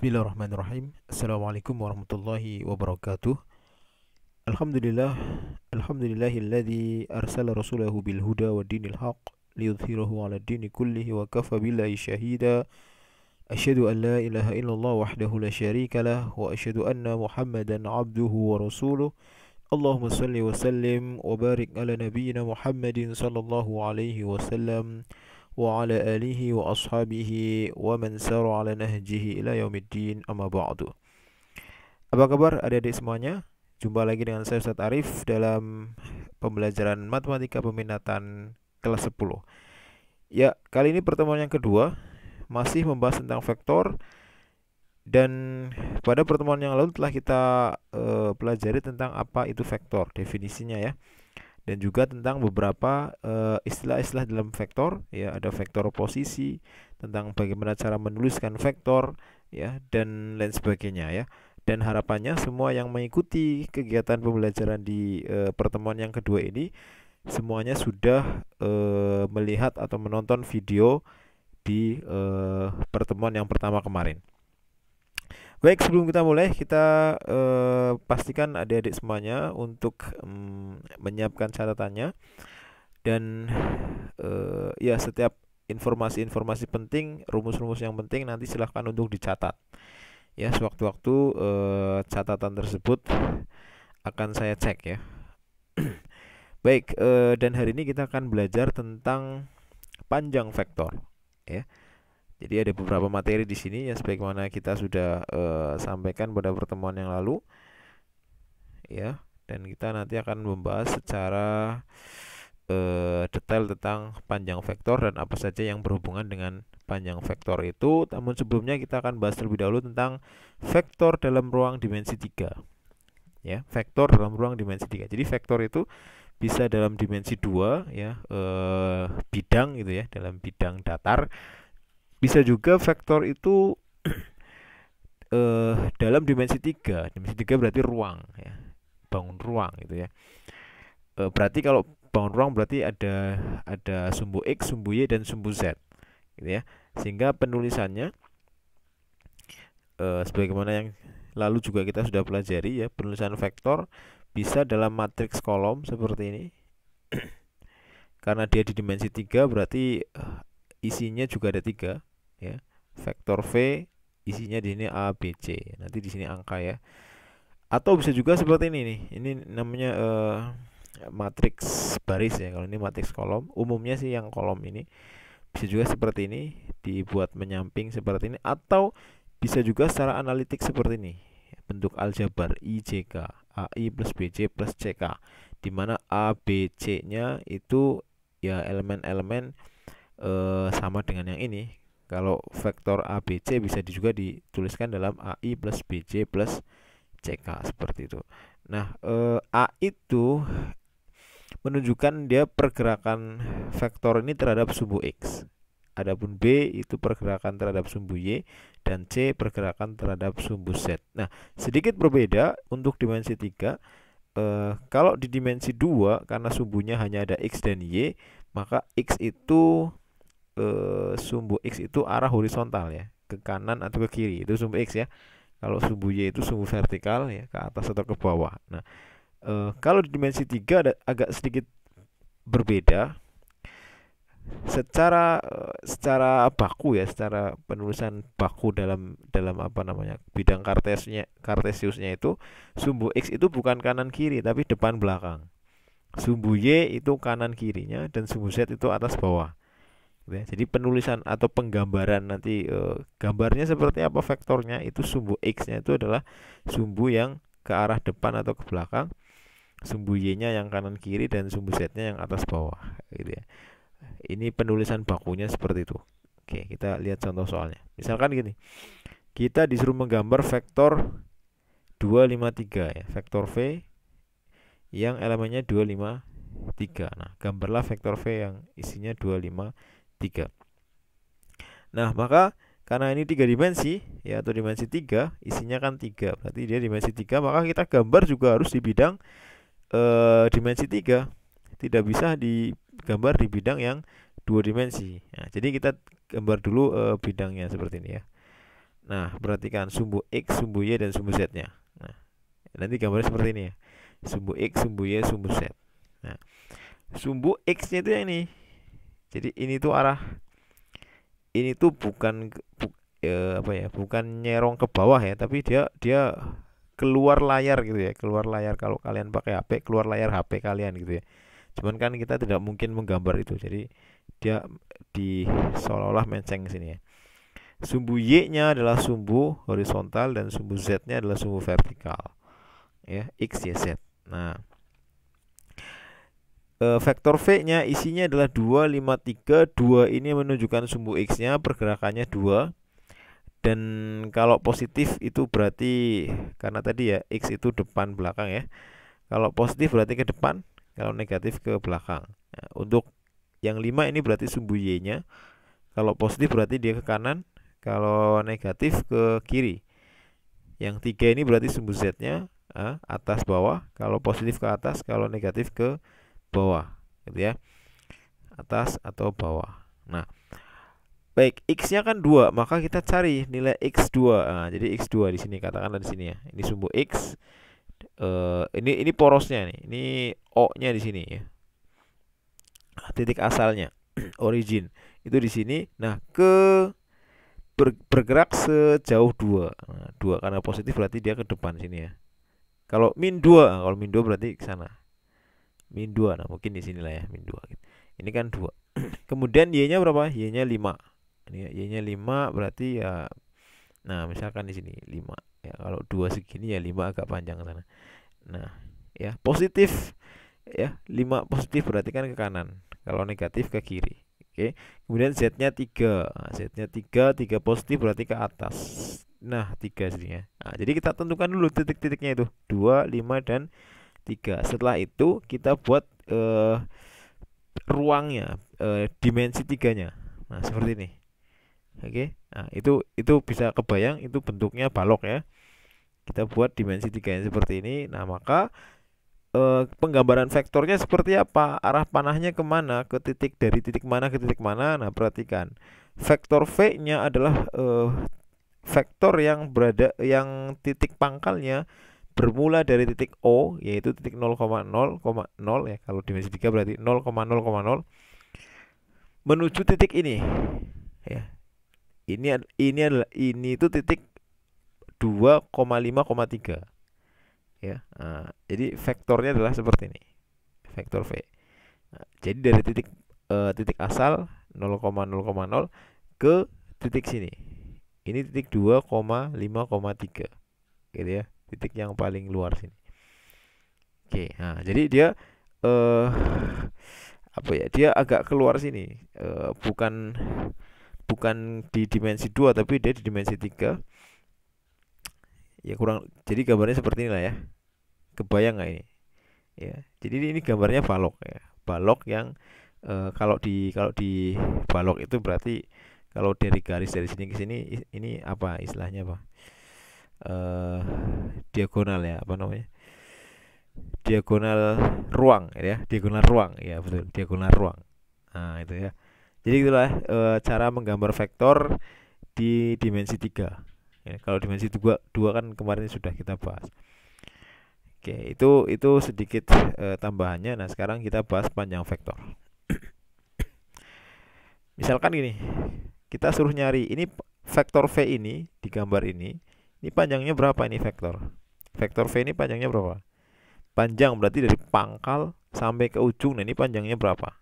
Bismillahirrahmanirrahim. Assalamualaikum warahmatullahi wabarakatuh. Alhamdulillah, alhamdulillahilladzi arsala rasulahu bil huda wa dinil haq liyudhhirahu 'ala dini kullihi wa kafa billahi syahida. Asyhadu an la ilaha illallah wahdahu la syarika lah wa asyhadu anna Muhammadan 'abduhu wa rasuluh. Allahumma shalli wa sallim wa barik ala nabiyyina Muhammadin sallallahu alaihi wasallam wa ala alihi wa ashabihi wa man sara ala nahjihi ila yaumiddin, amma ba'du. Apa kabar adik-adik semuanya? Jumpa lagi dengan saya Ustaz Arif dalam pembelajaran matematika peminatan kelas 10. Ya, kali ini pertemuan yang kedua, masih membahas tentang vektor. Dan pada pertemuan yang lalu telah kita pelajari tentang apa itu vektor, definisinya ya, dan juga tentang beberapa istilah-istilah dalam vektor ya. Ada vektor posisi, tentang bagaimana cara menuliskan vektor ya, dan lain sebagainya ya. Dan harapannya semua yang mengikuti kegiatan pembelajaran di pertemuan yang kedua ini semuanya sudah melihat atau menonton video di pertemuan yang pertama kemarin. Baik, sebelum kita mulai, kita pastikan adik-adik semuanya untuk menyiapkan catatannya. Dan ya, setiap informasi-informasi penting, rumus-rumus yang penting nanti silahkan untuk dicatat. Ya, sewaktu-waktu catatan tersebut akan saya cek ya. Baik, dan hari ini kita akan belajar tentang panjang vektor ya. Jadi ada beberapa materi di sini ya, sebagaimana kita sudah sampaikan pada pertemuan yang lalu ya, dan kita nanti akan membahas secara detail tentang panjang vektor dan apa saja yang berhubungan dengan panjang vektor itu. Namun sebelumnya kita akan bahas terlebih dahulu tentang vektor dalam ruang dimensi 3 ya, vektor dalam ruang dimensi 3. Jadi vektor itu bisa dalam dimensi 2 ya, bidang gitu ya, dalam bidang datar. Bisa juga vektor itu dalam dimensi 3. Dimensi 3 berarti ruang ya, bangun ruang gitu ya. Berarti kalau bangun ruang berarti ada sumbu X, sumbu Y, dan sumbu Z gitu ya. Sehingga penulisannya sebagaimana yang lalu juga kita sudah pelajari ya, penulisan vektor bisa dalam matriks kolom seperti ini. Karena dia di dimensi 3 berarti isinya juga ada 3 ya. Vektor V isinya di sini A, B, C. Nanti di sini angka ya. Atau bisa juga seperti ini nih. Ini namanya matriks baris ya. Kalau ini matriks kolom, umumnya sih yang kolom ini. Bisa juga seperti ini, dibuat menyamping seperti ini, atau bisa juga secara analitik seperti ini. Bentuk aljabar IJK, AI plus BC plus CK, di mana A, B, C-nya itu ya elemen-elemen sama dengan yang ini. Kalau vektor ABC bisa juga dituliskan dalam AI plus BC plus CK seperti itu. Nah, A itu menunjukkan dia pergerakan vektor ini terhadap sumbu X. Adapun B itu pergerakan terhadap sumbu Y, dan C pergerakan terhadap sumbu Z. Nah, sedikit berbeda untuk dimensi 3. Kalau di dimensi 2 karena sumbunya hanya ada X dan Y, maka X itu sumbu X itu arah horizontal ya, ke kanan atau ke kiri, itu sumbu X ya. Kalau sumbu Y itu sumbu vertikal ya, ke atas atau ke bawah. Nah, kalau di dimensi 3 ada agak sedikit berbeda secara baku ya, secara penulisan baku dalam apa namanya, bidang kartesiusnya itu sumbu X itu bukan kanan kiri tapi depan belakang. Sumbu Y itu kanan kirinya, dan sumbu Z itu atas bawah. Ya, jadi penulisan atau penggambaran nanti gambarnya seperti apa vektornya, itu sumbu X-nya itu adalah sumbu yang ke arah depan atau ke belakang, sumbu Y-nya yang kanan kiri, dan sumbu Z-nya yang atas bawah gitu ya. Ini penulisan bakunya seperti itu. Oke, kita lihat contoh soalnya. Misalkan gini, kita disuruh menggambar vektor 253 ya, vektor V yang elemennya 253. Nah, gambarlah vektor V yang isinya 253. Nah, maka karena ini 3 dimensi ya, atau dimensi 3, isinya kan 3, berarti dia dimensi 3, maka kita gambar juga harus di bidang dimensi 3. Tidak bisa digambar di bidang yang 2 dimensi. Nah, jadi kita gambar dulu bidangnya seperti ini ya. Nah, perhatikan sumbu X, sumbu Y, dan sumbu Z-nya. Nah, nanti gambarnya seperti ini ya. Sumbu X, sumbu Y, sumbu Z. Nah, sumbu X-nya itu yang ini. Jadi ini tuh ini tuh bukan apa ya? Bukan nyerong ke bawah ya, tapi dia dia keluar layar gitu ya, keluar layar kalau kalian pakai HP, keluar layar HP kalian gitu ya. Cuman kan kita tidak mungkin menggambar itu, jadi dia di seolah-olah menceng sini ya. Sumbu Y-nya adalah sumbu horizontal dan sumbu Z-nya adalah sumbu vertikal. Ya, X, Y, Z. Nah, vektor V-nya isinya adalah 2, 5, 3. 2 ini menunjukkan sumbu X-nya, pergerakannya 2. Dan kalau positif itu berarti karena tadi ya X itu depan belakang ya. Kalau positif berarti ke depan, kalau negatif ke belakang. Nah, untuk yang 5 ini berarti sumbu Y-nya. Kalau positif berarti dia ke kanan, kalau negatif ke kiri. Yang 3 ini berarti sumbu Z-nya atas bawah, kalau positif ke atas, kalau negatif ke bawah, gitu ya. Atas atau bawah. Nah, baik, X-nya kan 2, maka kita cari nilai X2. Nah, jadi X2 di sini katakanlah di sini ya. Ini sumbu X. Ini porosnya nih. Ini O-nya di sini ya. Titik asalnya, origin itu di sini. Nah, bergerak sejauh 2. Nah, 2 karena positif berarti dia ke depan sini ya. Kalau min 2, kalau min 2 berarti ke sana. Min 2. Nah, mungkin di sinilah ya, min 2 gitu. Ini kan 2. Kemudian Y-nya berapa? Y-nya 5. Ini Y-nya 5 berarti ya, nah misalkan di sini 5 ya, kalau 2 segini ya 5 agak panjang ke sana. Nah, ya positif ya, 5 positif berarti kan ke kanan, kalau negatif ke kiri. Oke. Kemudian Z-nya 3. Nah, Z-nya 3, 3 positif berarti ke atas. Nah, 3 sini ya. Nah, jadi kita tentukan dulu titik-titiknya itu 2, 5, dan 3. Setelah itu kita buat ruangnya, dimensi 3-nya. Nah, seperti ini. Oke. Nah, itu bisa kebayang itu bentuknya balok ya. Kita buat dimensi 3-nya seperti ini. Nah, maka penggambaran vektornya seperti apa? Arah panahnya kemana? Ke titik, dari titik mana ke titik mana? Nah, perhatikan. Vektor V-nya adalah vektor yang titik pangkalnya bermula dari titik O, yaitu titik 0,0,0 ya. Kalau dimensi 3 berarti 0,0,0 menuju titik ini. Ya. Ini itu titik 2,5,3 ya. Nah, jadi vektornya adalah seperti ini. Vektor V. Nah, jadi dari titik asal 0,0,0 ke titik sini. Ini titik 2,5,3. Gitu ya. Titik yang paling luar sini. Oke, nah jadi dia apa ya? Dia agak keluar sini. Bukan di dimensi 2 tapi dia di dimensi 3. Ya kurang, jadi gambarnya seperti inilah ya. Kebayang nggak ini? Ya. Jadi ini gambarnya balok ya. Balok yang kalau di balok itu berarti kalau dari garis dari sini ke sini ini apa istilahnya apa? Diagonal ya, apa namanya? Diagonal ruang ya, diagonal ruang ya, betul, diagonal ruang. Nah, itu ya. Jadi itulah cara menggambar vektor di dimensi 3. Ya, kalau dimensi 2 kan kemarin sudah kita bahas. Oke, itu sedikit tambahannya. Nah, sekarang kita bahas panjang vektor. Misalkan gini, kita suruh nyari ini vektor V ini di gambar ini panjangnya berapa ini vektor? Vektor V ini panjangnya berapa? Panjang berarti dari pangkal sampai ke ujung. Nah, ini panjangnya berapa?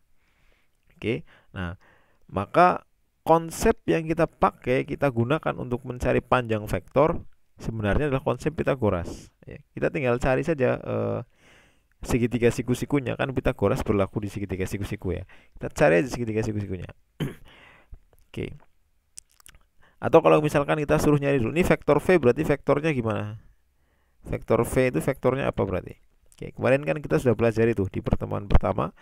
Oke. Nah, maka konsep yang kita pakai, kita gunakan untuk mencari panjang vektor sebenarnya adalah konsep Pitagoras. Ya, kita tinggal cari saja segitiga siku-sikunya, kan Pitagoras berlaku di segitiga siku-siku ya. Kita cari aja segitiga siku-sikunya. Oke. Atau kalau misalkan kita suruh nyari dulu, ini vektor V berarti vektornya gimana? Vektor V itu vektornya apa berarti? Oke, kemarin kan kita sudah pelajari tuh di pertemuan pertama.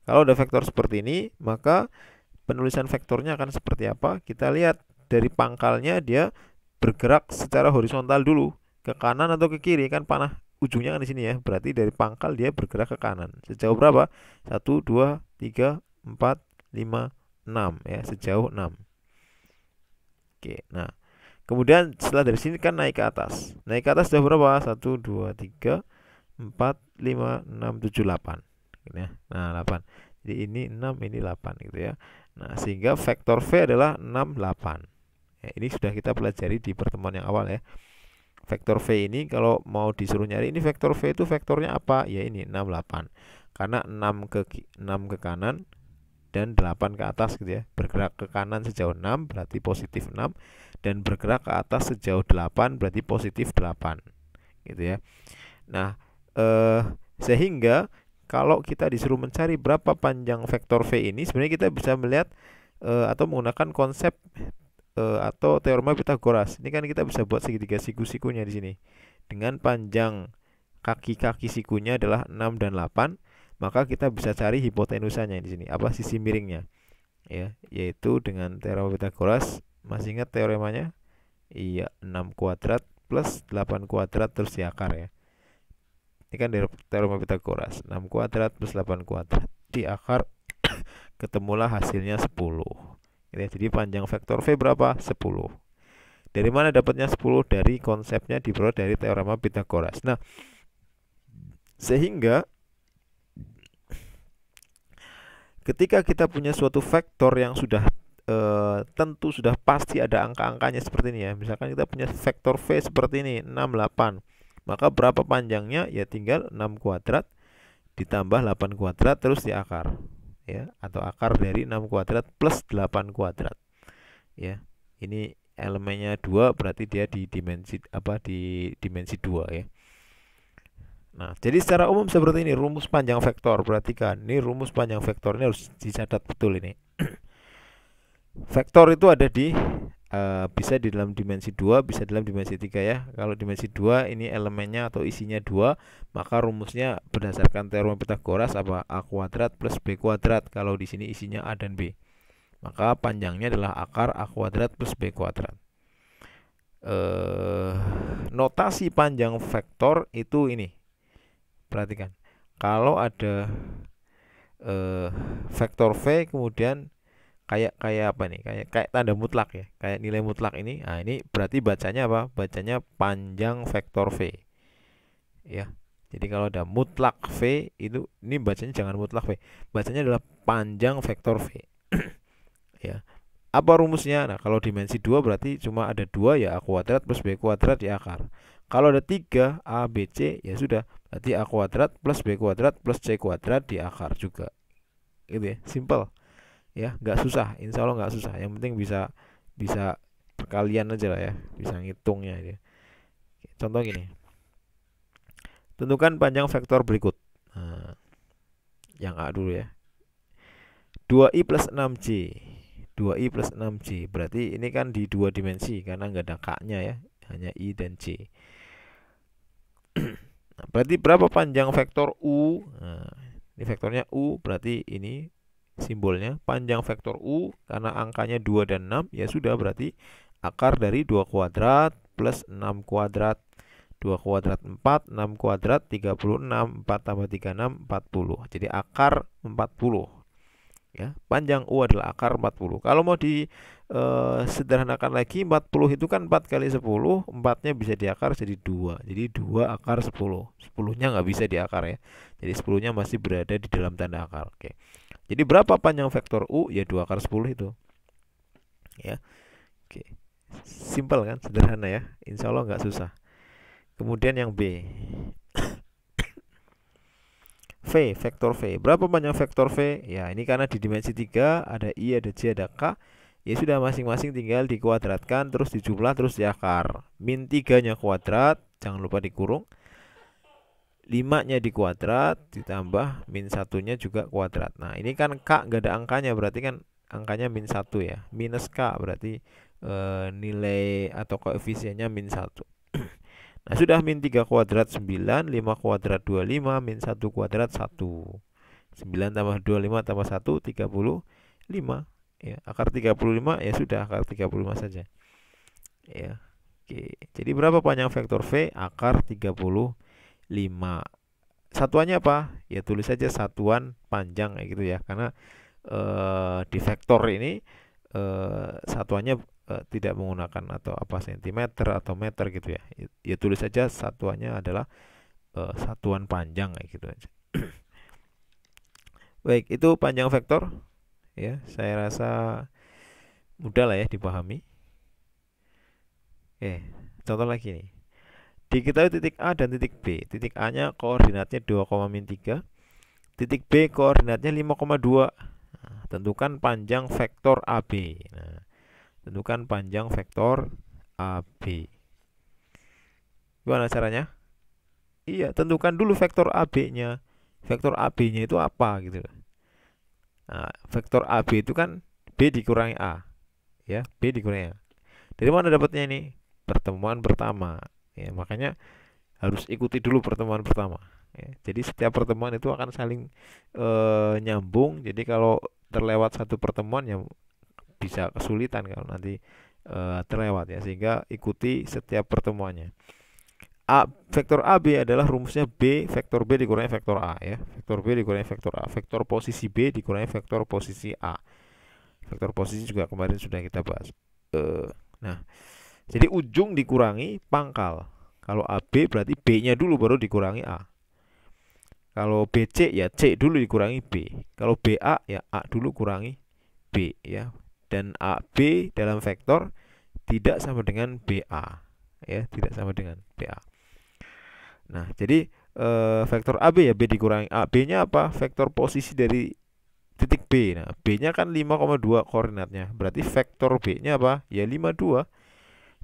Kalau ada vektor seperti ini, maka penulisan vektornya akan seperti apa? Kita lihat dari pangkalnya dia bergerak secara horizontal dulu, ke kanan atau ke kiri, kan panah ujungnya kan di sini ya. Berarti dari pangkal dia bergerak ke kanan. Sejauh berapa? 1, 2, 3, 4, 5, 6 ya, sejauh 6. Oke, nah Kemudian setelah dari sini kan naik ke atas. Naik ke atas sudah berapa? 1, 2, 3, 4, 5, 6, 7, 8 gitu ya. Nah 8. Jadi ini 6, ini 8 gitu ya. Nah sehingga vektor V adalah 6, 8 ya, ini sudah kita pelajari di pertemuan yang awal ya. Vektor V ini kalau mau disuruh nyari ini vektor V itu vektornya apa? Ya ini 6, 8. Karena 6 ke kanan dan 8 ke atas gitu ya. Bergerak ke kanan sejauh 6 berarti positif 6, dan bergerak ke atas sejauh 8 berarti positif 8 gitu ya. Nah sehingga kalau kita disuruh mencari berapa panjang vektor V ini, sebenarnya kita bisa melihat atau menggunakan konsep atau teorema Pitagoras. Ini kan kita bisa buat segitiga siku-sikunya di sini. Dengan panjang kaki-kaki sikunya adalah 6 dan 8, maka kita bisa cari hipotenusanya di sini, apa sisi miringnya. Ya, yaitu dengan teorema Pitagoras, masih ingat teoremanya? Iya, 6 kuadrat plus 8 kuadrat terus diakar ya. Ini kan dari teorema Pitagoras, 6 kuadrat plus 8 kuadrat diakar ketemulah hasilnya 10. Jadi panjang vektor V berapa? 10. Dari mana dapatnya 10? Dari konsepnya diperoleh dari teorema Pitagoras. Nah, sehingga ketika kita punya suatu vektor yang sudah tentu sudah pasti ada angka-angkanya seperti ini ya. Misalkan kita punya vektor V seperti ini 6, 8. Maka berapa panjangnya? Ya tinggal 6 kuadrat ditambah 8 kuadrat terus diakar ya, atau akar dari 6 kuadrat plus 8 kuadrat ya. Ini elemennya 2 berarti dia di dimensi apa, di dimensi 2 ya. Nah, jadi secara umum seperti ini rumus panjang vektor. Perhatikan, ini rumus panjang vektor ini harus dicatat betul ini. Vektor itu ada di bisa di dalam dimensi 2, bisa dalam dimensi 3 ya. Kalau dimensi 2 ini elemennya atau isinya 2, maka rumusnya berdasarkan teorema Pitagoras apa? A kuadrat plus B kuadrat. Kalau di sini isinya A dan B, maka panjangnya adalah akar A kuadrat plus B kuadrat. Notasi panjang vektor itu ini. Perhatikan, kalau ada vektor V kemudian kayak apa nih? Kayak tanda mutlak ya, kayak nilai mutlak ini. Nah, ini berarti bacanya apa? Bacanya panjang vektor V. Ya. Jadi kalau ada mutlak V itu, ini bacanya jangan mutlak V. Bacanya adalah panjang vektor V. Ya. Apa rumusnya? Nah, kalau dimensi 2 berarti cuma ada 2 ya, A kuadrat plus B kuadrat diakar. Kalau ada 3 A, B, C ya sudah, berarti A kuadrat plus B kuadrat plus C kuadrat diakar juga. Gitu ya, simple. Ya, nggak susah, insya Allah nggak susah. Yang penting bisa perkalian aja lah ya, bisa ngitungnya ya. Contoh gini, tentukan panjang vektor berikut. Nah, yang A dulu ya, 2i plus 6j. 2i plus 6j berarti ini kan di 2 dimensi karena nggak ada k-nya ya, hanya i dan j. Nah, berarti berapa panjang vektor u? Nah, ini vektornya u, berarti ini simbolnya panjang vektor u karena angkanya 2 dan 6 ya sudah, berarti akar dari 2 kuadrat plus 6 kuadrat. 2 kuadrat 4, 6 kuadrat 36, 4 tambah 36 40. Jadi akar 40. Ya, panjang U adalah akar 40. Kalau mau sederhanakan lagi, 40 itu kan 4 kali 10, 4-nya bisa diakar jadi 2. Jadi 2 akar 10. 10-nya nggak bisa diakar ya. Jadi 10-nya masih berada di dalam tanda akar. Oke. Jadi berapa panjang vektor U? Ya 2 akar 10 itu. Ya. Oke. Simpel kan? Sederhana ya. Insya Allah nggak susah. Kemudian yang B. V, vektor V. Berapa panjang vektor V? Ya, ini karena di dimensi 3 ada I, ada J, ada K. Ya sudah, masing-masing tinggal dikuadratkan terus dijumlah terus diakar. Min 3-nya kuadrat, jangan lupa dikurung. 5-nya dikuadrat ditambah min 1-nya juga kuadrat. Nah, ini kan K nggak ada angkanya, berarti kan angkanya min 1 ya. Minus K berarti nilai atau koefisiennya min 1. Nah, sudah min 3 kuadrat 9, 5 kuadrat 25, min 1 kuadrat 1. 9 tambah 25 tambah 1, 35. Ya, akar 35 ya sudah, akar 35 saja. Ya. Oke. Jadi berapa panjang vektor V? Akar 35. Satuannya apa? Ya tulis saja satuan panjang kayak gitu ya. Karena di vektor ini satuannya tidak menggunakan atau apa sentimeter atau meter gitu ya. Ya tulis saja satuannya adalah satuan panjang kayak gitu aja. Baik, itu panjang vektor ya. Saya rasa mudah lah ya dipahami. Contoh lagi nih. Diketahui titik A dan titik B. Titik A-nya koordinatnya 2,-3, titik B koordinatnya 5,2. Nah, tentukan panjang vektor AB. Nah, tentukan panjang vektor AB. Gimana caranya? Iya, tentukan dulu vektor AB-nya. Vektor AB-nya itu apa gitu. Nah, vektor AB itu kan B dikurangi A. Ya, B dikurangi A. Dari mana dapatnya ini? Pertemuan pertama. Ya, makanya harus ikuti dulu pertemuan pertama. Ya, jadi setiap pertemuan itu akan saling nyambung. Jadi kalau terlewat satu pertemuan ya bisa kesulitan kalau nanti terlewat ya. Sehingga ikuti setiap pertemuannya. Vektor AB adalah rumusnya B vektor B dikurangi vektor A ya. Vektor B dikurangi vektor A. Vektor posisi B dikurangi vektor posisi A. Vektor posisi juga kemarin sudah kita bahas. Nah, jadi ujung dikurangi pangkal. Kalau AB berarti B-nya dulu baru dikurangi A. Kalau BC ya C dulu dikurangi B. Kalau BA ya A dulu kurangi B ya. Dan AB dalam vektor tidak sama dengan BA ya, tidak sama dengan BA. Nah, jadi vektor AB ya B dikurangi A. B-nya apa? Vektor posisi dari titik B. Nah, B-nya kan 5,2 koordinatnya. Berarti vektor B-nya apa? Ya 52.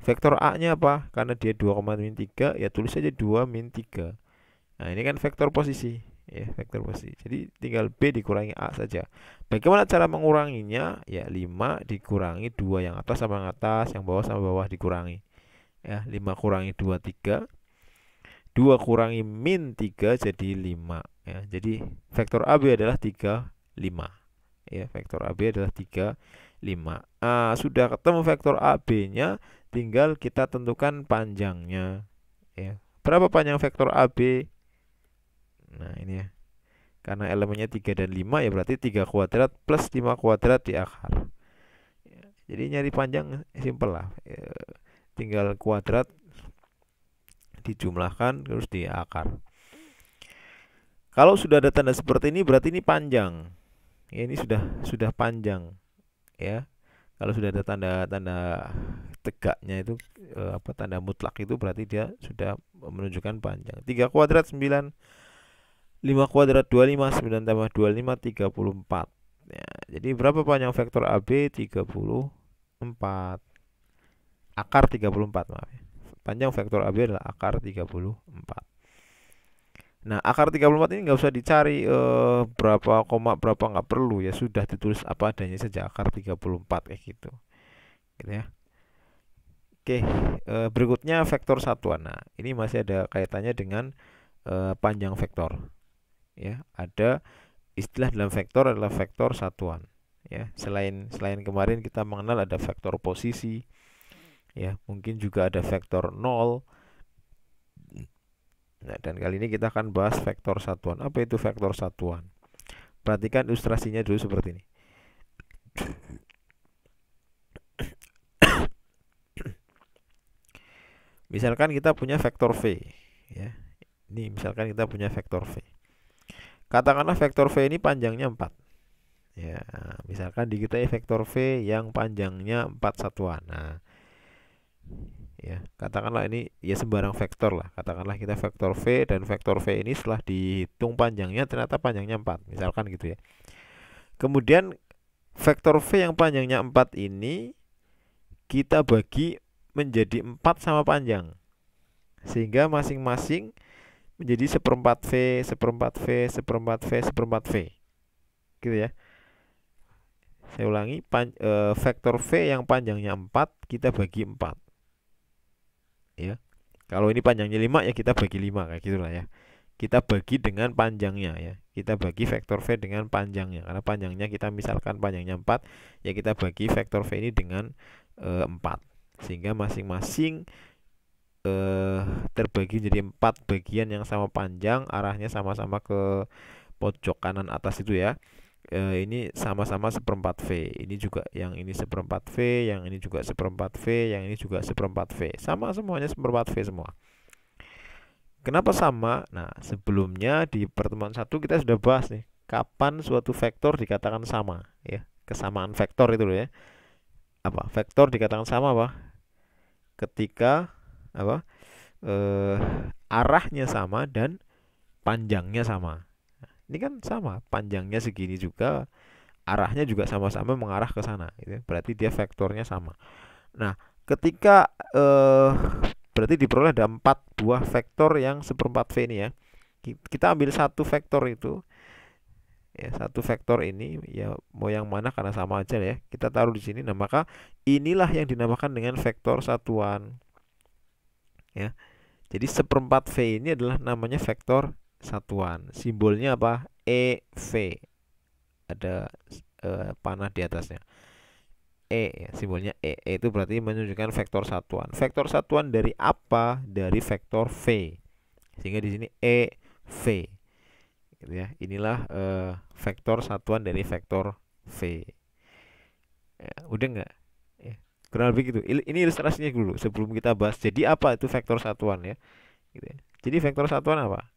Vektor A-nya apa? Karena dia 2,-3, ya tulis saja 2-3. Nah, ini kan vektor posisi, ya, vektor posisi. Jadi tinggal B dikurangi A saja. Bagaimana cara menguranginya? Ya 5 dikurangi 2 yang atas sama yang atas, yang bawah sama bawah dikurangi. Ya, 5 kurangi 2 3. 2 kurangi -3 jadi 5. Ya, jadi vektor AB adalah 3 5. Ya, vektor AB adalah 3 5. Sudah ketemu vektor AB-nya, tinggal kita tentukan panjangnya ya. Berapa panjang vektor AB? Nah, ini ya. Karena elemennya 3 dan 5 ya berarti 3 kuadrat plus 5 kuadrat di akar. Ya, jadi nyari panjang simpel lah. Ya, tinggal kuadrat dijumlahkan terus di akar. Kalau sudah ada tanda seperti ini berarti ini panjang. Ya, ini sudah panjang ya. Kalau sudah ada tanda-tanda tegaknya itu tanda mutlak itu berarti dia sudah menunjukkan panjang. 3 kuadrat 9, 5 kuadrat 25, 9 tambah 25 34. Ya, jadi berapa panjang vektor AB? 34. Akar 34, maaf ya. Panjang vektor AB adalah akar 34. Nah, akar 34 ini nggak usah dicari berapa koma berapa, nggak perlu ya, sudah ditulis apa adanya saja akar 34 kayak gitu. Gitu ya. Oke, berikutnya vektor satuan. Nah, ini masih ada kaitannya dengan panjang vektor. Ya, ada istilah dalam vektor adalah vektor satuan. Ya, selain kemarin kita mengenal ada vektor posisi. Ya, mungkin juga ada vektor 0. Nah, dan kali ini kita akan bahas vektor satuan. Apa itu vektor satuan? Perhatikan ilustrasinya dulu seperti ini. Misalkan kita punya vektor V, ya. Ini misalkan kita punya vektor V. Katakanlah vektor V ini panjangnya 4. Ya, misalkan diketahui vektor V yang panjangnya 4 satuan. Nah, ya, katakanlah ini ya sembarang vektor lah. Katakanlah kita vektor V dan vektor V ini setelah dihitung panjangnya ternyata panjangnya 4, misalkan gitu ya. Kemudian vektor V yang panjangnya 4 ini kita bagi menjadi 4 sama panjang. Sehingga masing-masing menjadi 1/4 V, 1/4 V, 1/4 V, 1/4 V. Gitu ya. Saya ulangi, vektor V yang panjangnya 4 kita bagi 4. Ya. Kalau ini panjangnya 5 ya kita bagi 5 kayak gitulah ya. Kita bagi dengan panjangnya ya. Kita bagi vektor V dengan panjangnya. Karena panjangnya kita misalkan panjangnya 4, ya kita bagi vektor V ini dengan 4. Sehingga masing-masing terbagi jadi 4 bagian yang sama panjang, arahnya sama-sama ke pojok kanan atas itu ya. Ini sama-sama seperempat V. Ini juga yang ini seperempat V, yang ini juga seperempat V, yang ini juga seperempat V. Sama semuanya seperempat V semua. Kenapa sama? Nah, sebelumnya di pertemuan satu kita sudah bahas nih, kapan suatu vektor dikatakan sama, ya. Kesamaan vektor itu loh ya. Apa? Vektor dikatakan sama apa? Ketika apa? Eh, arahnya sama dan panjangnya sama. Ini kan sama, panjangnya segini juga, arahnya juga sama-sama mengarah ke sana, gitu. Berarti dia vektornya sama. Nah, ketika berarti diperoleh ada 4 buah vektor yang seperempat V ini ya. Kita ambil satu vektor itu, ya satu vektor ini ya, mau yang mana karena sama aja ya. Kita taruh di sini. Nah, maka inilah yang dinamakan dengan vektor satuan. Ya. Jadi seperempat V ini adalah namanya vektor satuan. Simbolnya apa? EV. Ada panah di atasnya. E ya, simbolnya E. E itu berarti menunjukkan vektor satuan. Vektor satuan dari apa? Dari vektor V. Sehingga di sini EV. Gitu ya. Inilah vektor satuan dari vektor V. Ya, udah nggak? Ya, kurang lebih gitu. Ini ilustrasinya dulu sebelum kita bahas. Jadi apa itu vektor satuan ya? Gitu ya. Jadi vektor satuan apa?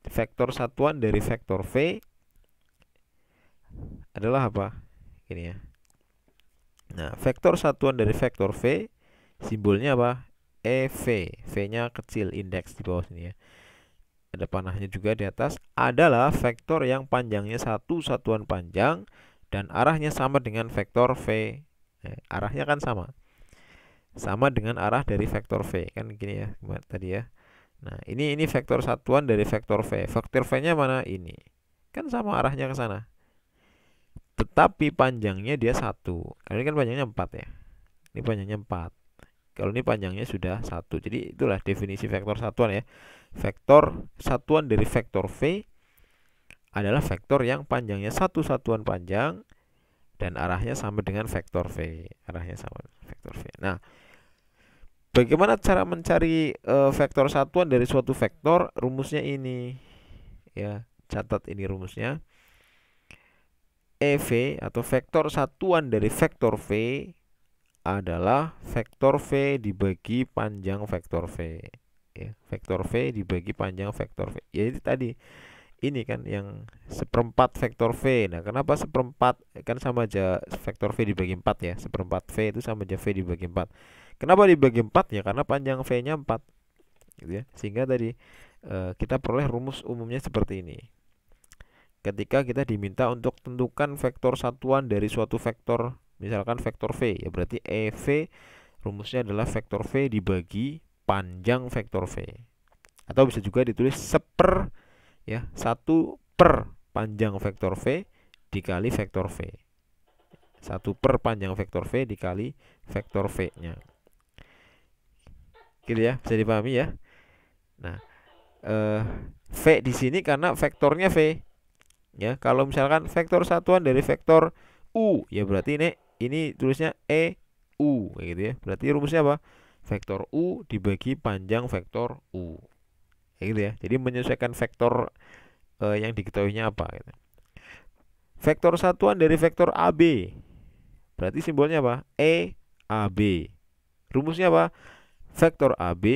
Vektor satuan dari vektor V adalah apa? Ini ya. Nah, vektor satuan dari vektor V simbolnya apa? EV. V-nya kecil, indeks di bawah sini ya. Ada panahnya juga di atas. Adalah vektor yang panjangnya satu satuan panjang dan arahnya sama dengan vektor V. Arahnya kan sama. Sama dengan arah dari vektor V. Kan gini ya tadi ya. Nah, ini vektor satuan dari vektor V. Vektor V-nya mana? Ini. Kan sama arahnya ke sana. Tetapi panjangnya dia satu. Karena ini kan panjangnya 4 ya. Ini panjangnya 4. Kalau ini panjangnya sudah satu. Jadi itulah definisi vektor satuan ya. Vektor satuan dari vektor V adalah vektor yang panjangnya satu satuan panjang dan arahnya sama dengan vektor V. Arahnya sama dengan vektor V. Nah, bagaimana cara mencari vektor satuan dari suatu vektor? Rumusnya ini. Ya, catat ini rumusnya. EV atau vektor satuan dari vektor V adalah vektor V dibagi panjang vektor V. Ya, vektor V dibagi panjang vektor V. Ya, itu tadi. Ini kan yang seperempat vektor V. Nah, kenapa seperempat? Kan sama aja vektor V dibagi 4 ya. Seperempat V itu sama aja V dibagi 4. Kenapa dibagi 4? Ya karena panjang V-nya 4. Gitu ya. Sehingga tadi kita peroleh rumus umumnya seperti ini. Ketika kita diminta untuk tentukan vektor satuan dari suatu vektor, misalkan vektor V, ya berarti EV rumusnya adalah vektor V dibagi panjang vektor V. Atau bisa juga ditulis seper ya, 1 per panjang vektor V dikali vektor V. 1 per panjang vektor V dikali vektor V-nya. Gitu ya, bisa dipahami ya. Nah, V di sini karena vektornya V. Ya, kalau misalkan vektor satuan dari vektor U, ya berarti ini tulisnya EU gitu ya. Berarti rumusnya apa? Vektor U dibagi panjang vektor U. Ya gitu ya. Jadi menyesuaikan vektor yang diketahuinya apa gitu. Vektor satuan dari vektor AB. Berarti simbolnya apa? EAB. Rumusnya apa? Vektor AB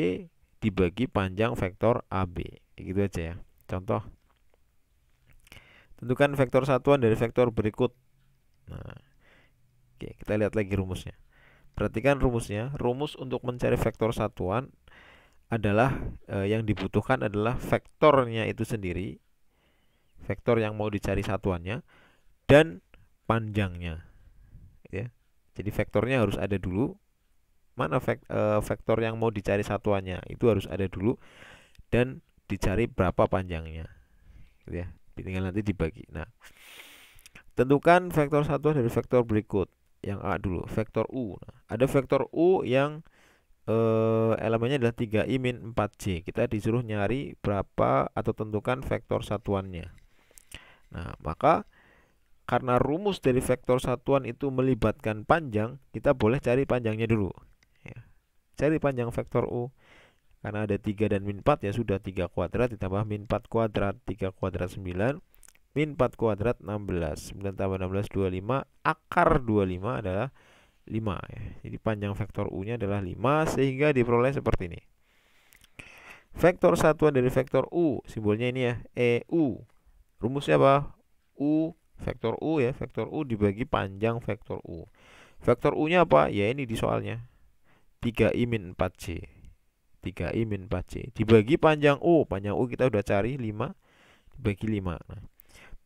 dibagi panjang vektor AB. Gitu aja ya. Contoh. Tentukan vektor satuan dari vektor berikut. Nah, oke, kita lihat lagi rumusnya. Perhatikan rumusnya. Rumus untuk mencari vektor satuan adalah yang dibutuhkan adalah vektornya itu sendiri, vektor yang mau dicari satuannya, dan panjangnya. Ya. Jadi vektornya harus ada dulu. Mana vektor yang mau dicari satuannya? Itu harus ada dulu dan dicari berapa panjangnya. Gitu ya. Tinggal nanti dibagi. Nah, tentukan vektor satuan dari vektor berikut. Yang A dulu, vektor U. Nah, ada vektor U yang elemennya adalah 3i min 4j. Kita disuruh nyari berapa atau tentukan vektor satuannya. Nah, maka karena rumus dari vektor satuan itu melibatkan panjang, kita boleh cari panjangnya dulu. Ya. Cari panjang vektor U. Karena ada 3 dan min 4 ya sudah 3 kuadrat ditambah min 4 kuadrat, 3 kuadrat 9 min 4 kuadrat 16. 9 tambah 16 25. Akar 25 adalah 5 ya. Jadi panjang vektor U-nya adalah 5 sehingga diperoleh seperti ini. Vektor satuan dari vektor U, simbolnya ini ya, EU. Rumusnya apa? U vektor U ya, vektor U dibagi panjang vektor U. Vektor U-nya apa? Ya ini di soalnya. 3i min 4j. 3i min 4j dibagi panjang U. Panjang U kita udah cari 5 dibagi 5. Nah,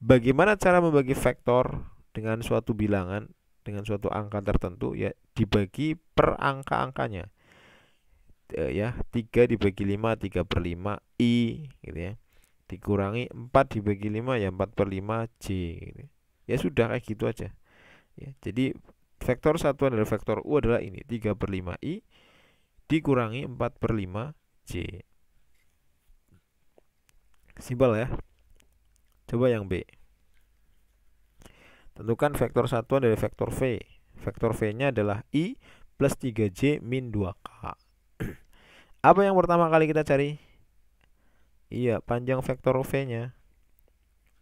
bagaimana cara membagi vektor dengan suatu bilangan, dengan suatu angka tertentu ya, dibagi per angka-angkanya ya, 3 dibagi 5 3/5 I gitu ya, dikurangi 4 dibagi 5 ya 4/5 J gitu. Ya sudah kayak gitu aja ya. Jadi vektor satuan dari vektor U adalah ini 3/5 I dikurangi 4/5 J. Simpel ya. Coba yang B. Tentukan vektor satuan dari vektor V. Vektor V-nya adalah I plus 3J min 2K. Apa yang pertama kali kita cari? Iya, panjang vektor V-nya.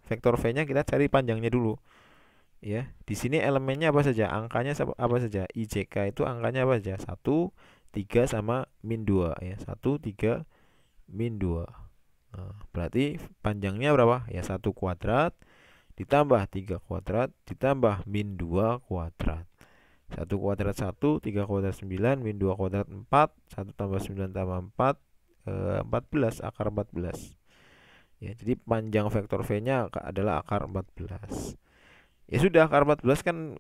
Vektor V-nya kita cari panjangnya dulu. Ya, di sini elemennya apa saja? Angkanya apa saja? IJK itu angkanya apa saja? 1, 3 sama min 2 ya. 1, 3, min 2. Nah, berarti panjangnya berapa? Ya 1 kuadrat ditambah 3 kuadrat ditambah min 2 kuadrat. 1 kuadrat 1, 3 kuadrat 9, min 2 kuadrat 4, 1 tambah 9 tambah 4, 14, akar 14. Ya, jadi panjang vektor V-nya adalah akar 14. Ya sudah, akar 14 kan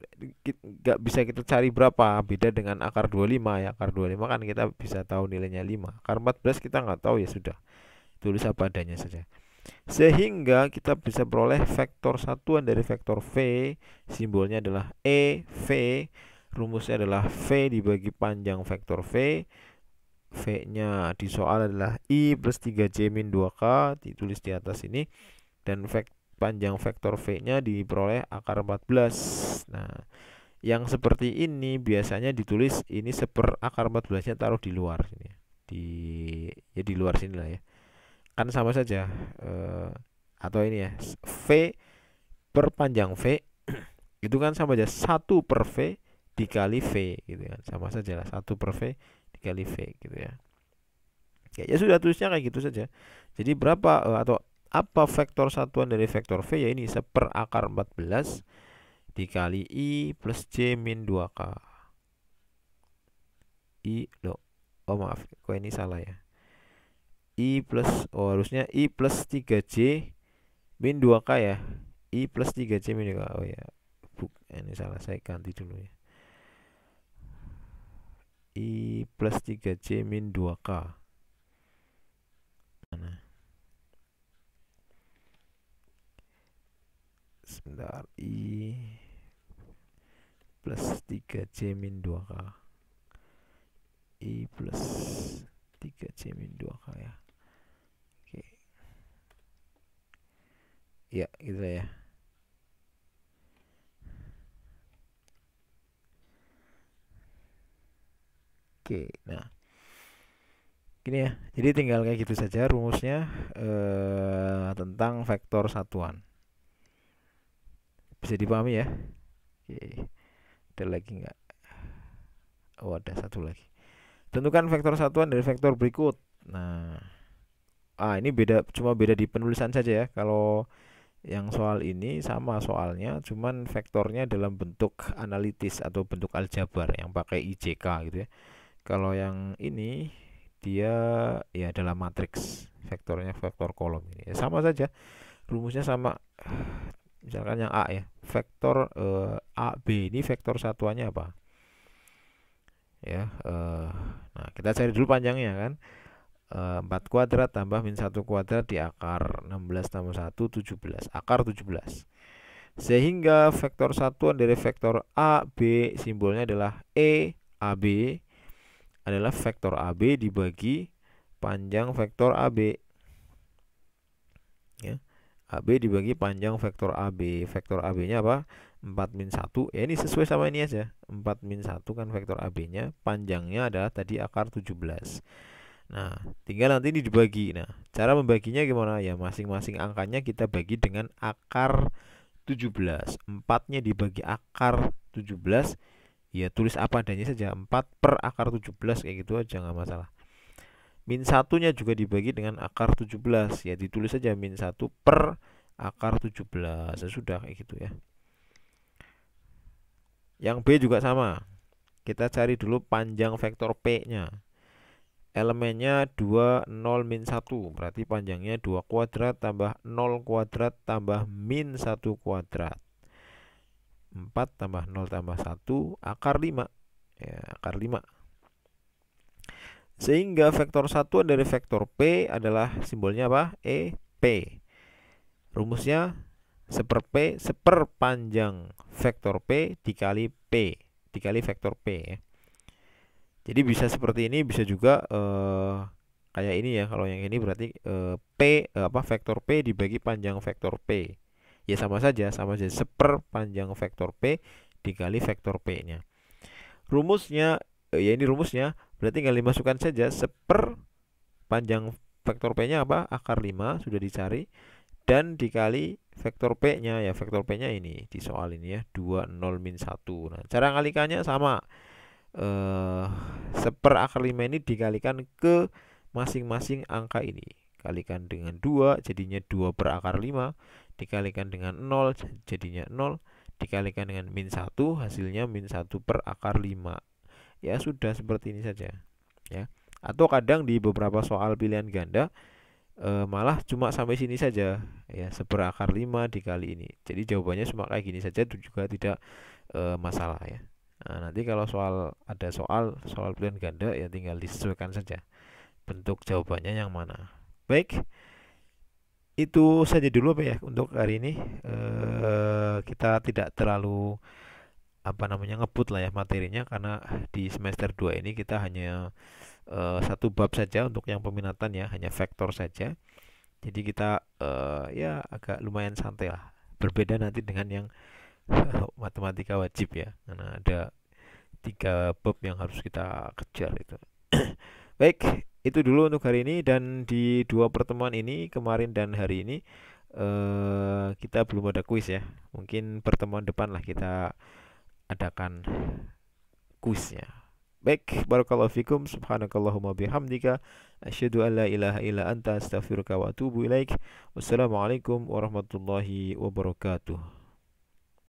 nggak bisa kita cari berapa, beda dengan akar 25 ya. Akar 25 kan kita bisa tahu nilainya 5. Akar 14 kita nggak tahu, ya sudah, tulis apa adanya saja. Sehingga kita bisa peroleh vektor satuan dari vektor V, simbolnya adalah EV, rumusnya adalah V dibagi panjang vektor V. V-nya di soal adalah I plus 3J min 2K, ditulis di atas ini, dan panjang vektor V-nya diperoleh akar 14. Nah, yang seperti ini biasanya ditulis ini seper akar 14-nya taruh di luar sini. Di luar sini lah ya. Kan sama saja, atau ini ya, V per panjang V itu kan sama aja 1 per V dikali V gitu kan, sama saja lah, 1 per V dikali V gitu ya. Ya sudah, tulisnya kayak gitu saja. Jadi berapa atau apa vektor satuan dari vektor V? Ya ini seper akar 14 dikali I plus J min 2K. Oh maaf, kok ini salah ya. I plus, harusnya I plus 3J min 2K ya. I plus 3J min 2K. Oh ya, ini salah, saya ganti dulu ya. I plus 3J min 2K. Mana? Sebentar. I plus 3J min 2K. I plus 3J min 2K ya. Oke. Ya, gitu ya. Oke, nah gini ya, jadi tinggal kayak gitu saja rumusnya tentang vektor satuan. Bisa dipahami ya? Oke, ada lagi nggak? Oh, ada satu lagi. Tentukan vektor satuan dari vektor berikut. Nah, ini beda, cuma beda di penulisan saja ya. Kalau yang soal ini sama soalnya, cuman vektornya dalam bentuk analitis atau bentuk aljabar yang pakai IJK gitu ya. Kalau yang ini dia ya dalam matriks, vektornya vektor kolom ini. Ya, sama saja. Rumusnya sama. Misalkan yang A ya, vektor AB ini vektor satuannya apa? Ya, nah kita cari dulu panjangnya kan. 4 kuadrat tambah min 1 kuadrat di akar 16 tambah 1 17, akar 17. Sehingga vektor satuan dari vektor AB, simbolnya adalah AB, adalah vektor AB dibagi panjang vektor AB ya. AB dibagi panjang vektor AB. Vektor AB nya apa? 4 min 1 ya, ini sesuai sama ini aja. 4 min 1 kan vektor AB nya, panjangnya adalah tadi akar 17. Nah, tinggal nanti ini dibagi. Nah, cara membaginya gimana? Ya, masing-masing angkanya kita bagi dengan akar 17. 4-nya dibagi akar 17, ya tulis apa adanya saja. 4 per akar 17 kayak gitu aja, nggak masalah. Min 1-nya juga dibagi dengan akar 17, ya ditulis saja min 1 per akar 17. Ya sudah kayak gitu ya. Yang B juga sama. Kita cari dulu panjang vektor P-nya. Elemennya 2, 0, min 1. Berarti panjangnya 2 kuadrat tambah 0 kuadrat tambah min 1 kuadrat. 4 tambah 0 tambah 1, akar 5. Ya, akar 5. Sehingga vektor satuan dari vektor P adalah simbolnya apa? P. Rumusnya seper panjang vektor P dikali P. Dikali vektor P ya. Jadi bisa seperti ini, bisa juga kayak ini ya. Kalau yang ini berarti vektor P dibagi panjang vektor P. Ya sama saja seper panjang vektor P dikali vektor P-nya. Rumusnya ya ini rumusnya, berarti tinggal dimasukkan saja seper panjang vektor P-nya apa? Akar 5 sudah dicari, dan dikali vektor P-nya, ya vektor P-nya ini di soal ini ya, 2, 0, min 1. Nah, cara ngalikannya sama. Seper akar 5 ini dikalikan ke masing-masing angka ini. Kalikan dengan 2 jadinya 2 per akar 5, dikalikan dengan 0 jadinya 0, dikalikan dengan min 1 hasilnya min 1 per akar 5. Ya sudah seperti ini saja ya. Atau kadang di beberapa soal pilihan ganda malah cuma sampai sini saja ya, seper akar 5 dikali ini. Jadi jawabannya cuma kayak gini saja, itu juga tidak masalah ya. Nah, nanti kalau ada soal pilihan ganda ya tinggal disesuaikan saja bentuk jawabannya yang mana. Baik, itu saja dulu Pak ya untuk hari ini. Kita tidak terlalu ngebut lah ya materinya, karena di semester 2 ini kita hanya satu bab saja untuk yang peminatan ya, hanya vektor saja. Jadi kita ya agak lumayan santai lah. Berbeda nanti dengan yang matematika wajib ya, karena ada 3 bab yang harus kita kejar itu. Baik, itu dulu untuk hari ini. Dan di 2 pertemuan ini, kemarin dan hari ini, kita belum ada kuis ya. Mungkin pertemuan depan lah kita adakan kuisnya. Baik, barakallahu fikum, subhanakallahumma bihamdika, asyhadu an la ilaha illa anta, astaghfiruka wa atubu ilaik. Wassalamualaikum warahmatullahi wabarakatuh.